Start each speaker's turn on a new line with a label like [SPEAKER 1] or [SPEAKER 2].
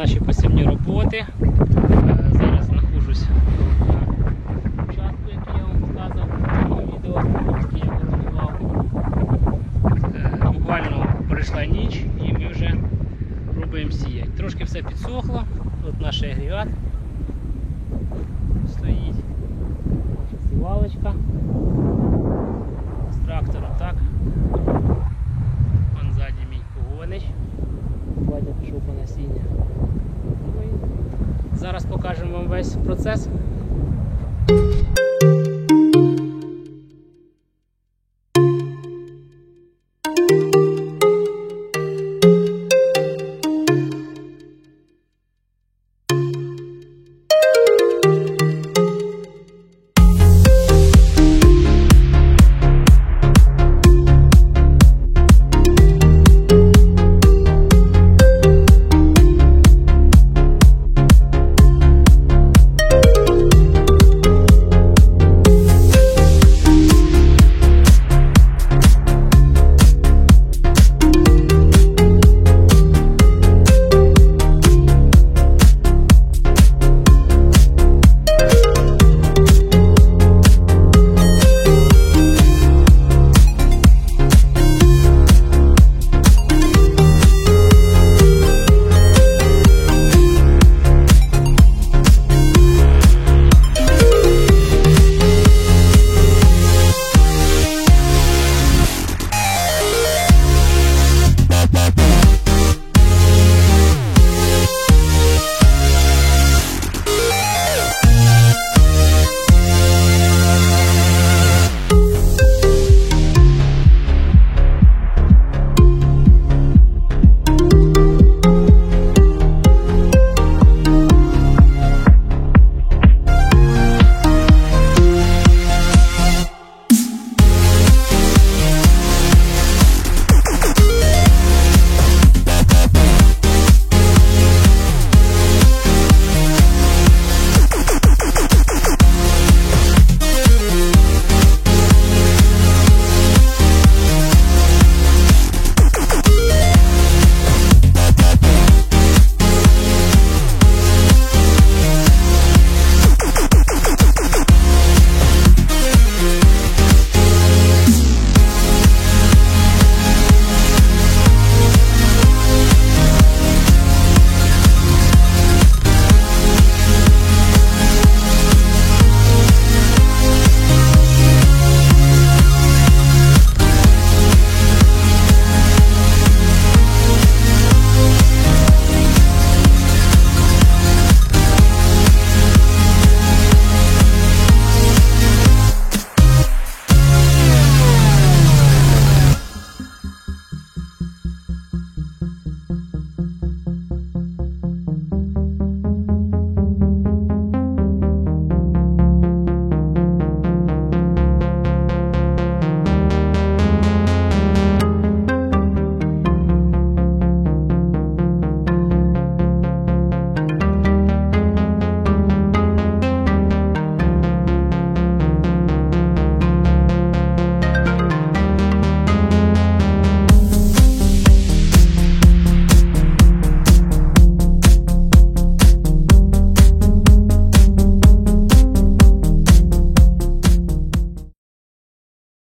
[SPEAKER 1] наші посівні роботи. Зараз знаходжусь на участку, який я вам показав у відео, який я формував. Буквально пройшла ніч і ми вже пробуємо сіяти. Трошки все підсохло. От наш агрегат стоїть. Наша сівалочка. З трактором, так. Вон ззаді мій погонич. Батя пішов по насіння. Ну і зараз покажемо вам весь процес.